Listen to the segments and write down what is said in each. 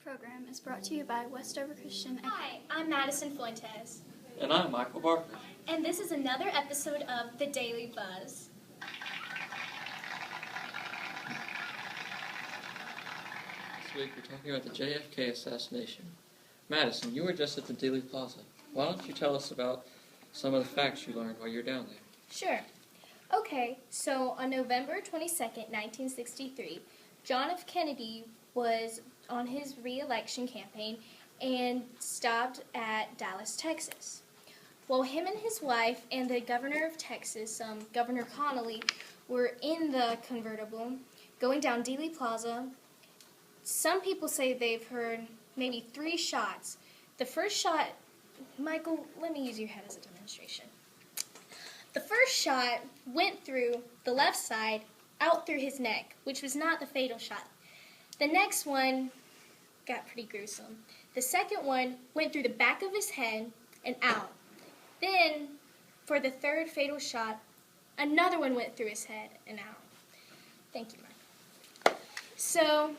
program is brought to you by Westover Christian. Hi, I'm Madison Fuentes. And I'm Michael Barker. And this is another episode of The Daily Buzz. This week we're talking about the JFK assassination. Madison, you were just at the Dealey Plaza. Why don't you tell us about some of the facts you learned while you were down there? Sure. Okay, so on November 22nd, 1963, John F. Kennedy was on his re-election campaign and stopped at Dallas, Texas. While him and his wife and the governor of Texas, Governor Connolly, were in the convertible going down Dealey Plaza, some people say they've heard maybe 3 shots. The first shot, Michael, let me use your head as a demonstration. The first shot went through the left side, out through his neck, which was not the fatal shot. The next one got pretty gruesome. The second one went through the back of his head and out. Then, for the third fatal shot, another one went through his head and out. Thank you, Mike. So,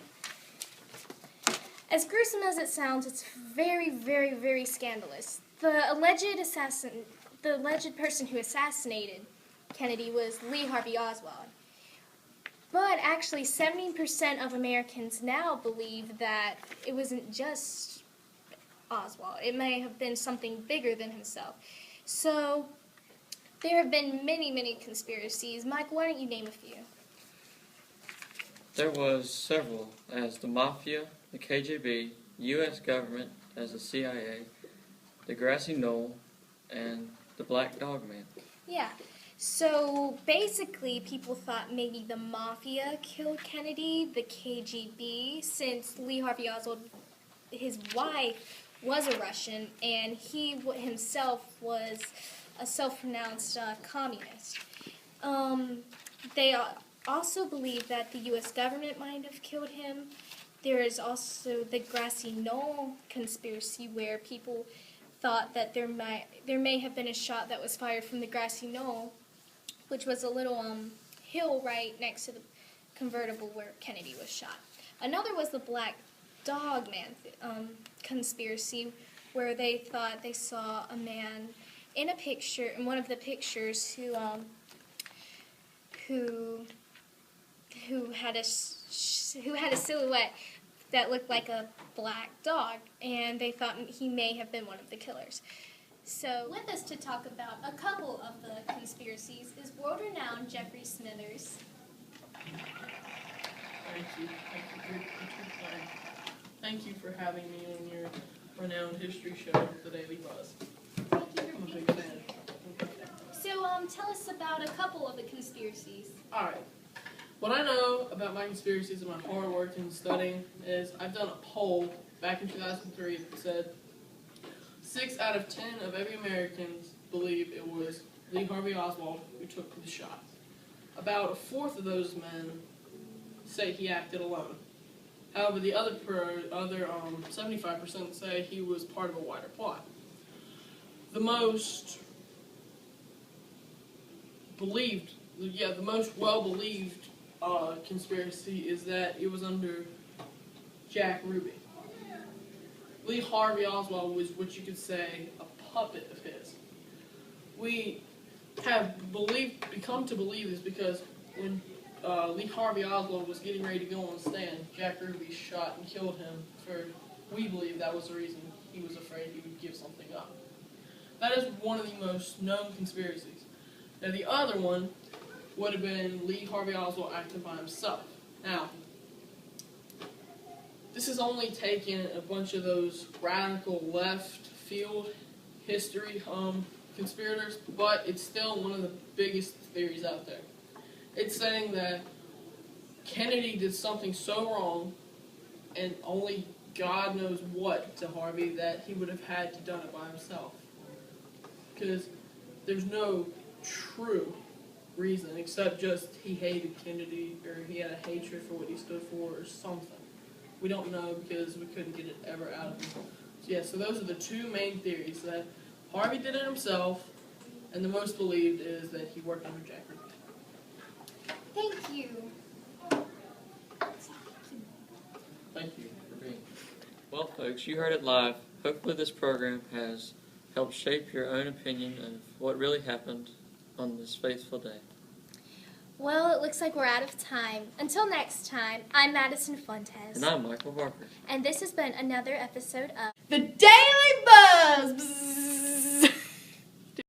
as gruesome as it sounds, it's very, very, very scandalous. The alleged person who assassinated Kennedy was Lee Harvey Oswald. But actually, 70% of Americans now believe that it wasn't just Oswald. It may have been something bigger than himself. So, there have been many, many conspiracies. Mike, why don't you name a few? There was several, as the Mafia, the KGB, U.S. government as the CIA, the Grassy Knoll, and the Black Dog Man. Yeah. So basically, people thought maybe the Mafia killed Kennedy, the KGB, since Lee Harvey Oswald, his wife, was a Russian, and he himself was a self-pronounced communist. They also believe that the U.S. government might have killed him. There is also the Grassy Knoll conspiracy, where people thought that there may have been a shot that was fired from the Grassy Knoll, which was a little hill right next to the convertible where Kennedy was shot. Another was the Black Dog Man conspiracy, where they thought they saw a man in a picture, in one of the pictures, who had a silhouette that looked like a black dog, and they thought he may have been one of the killers. So, with us to talk about a couple of the conspiracies is world-renowned Jeffrey Smithers. Thank you. Thank you for having me on your renowned history show, The Daily Buzz. Thank you for I'm a being big here. fan. So, tell us about a couple of the conspiracies. All right. What I know about my conspiracies and my hard work and studying is I've done a poll back in 2003 that said 6 out of 10 of every Americans believe it was Lee Harvey Oswald who took the shot. About a fourth of those men say he acted alone. However, the other 75% say he was part of a wider plot. The most well-believed conspiracy is that it was under Jack Ruby. Lee Harvey Oswald was what you could say a puppet of his. We have become to believe this because when Lee Harvey Oswald was getting ready to go on the stand, Jack Ruby shot and killed him we believe that was the reason he was afraid he would give something up. That is one of the most known conspiracies. Now the other one would have been Lee Harvey Oswald acting by himself. Now, this has only taken a bunch of those radical left field history conspirators, but it's still one of the biggest theories out there. It's saying that Kennedy did something so wrong, and only God knows what to Harvey, that he would have had to done it by himself. Because there's no true reason except just he hated Kennedy, or he had a hatred for what he stood for, or something. We don't know because we couldn't get it ever out of him. So those are the 2 main theories, that Harvey did it himself, and the most believed is that he worked under Jack Ruby. Thank you. Thank you for being here. Well, folks, you heard it live. Hopefully this program has helped shape your own opinion of what really happened on this faithful day. Well, it looks like we're out of time. Until next time, I'm Madison Fuentes. And I'm Michael Barker. And this has been another episode of The Daily Buzz! Bzzz.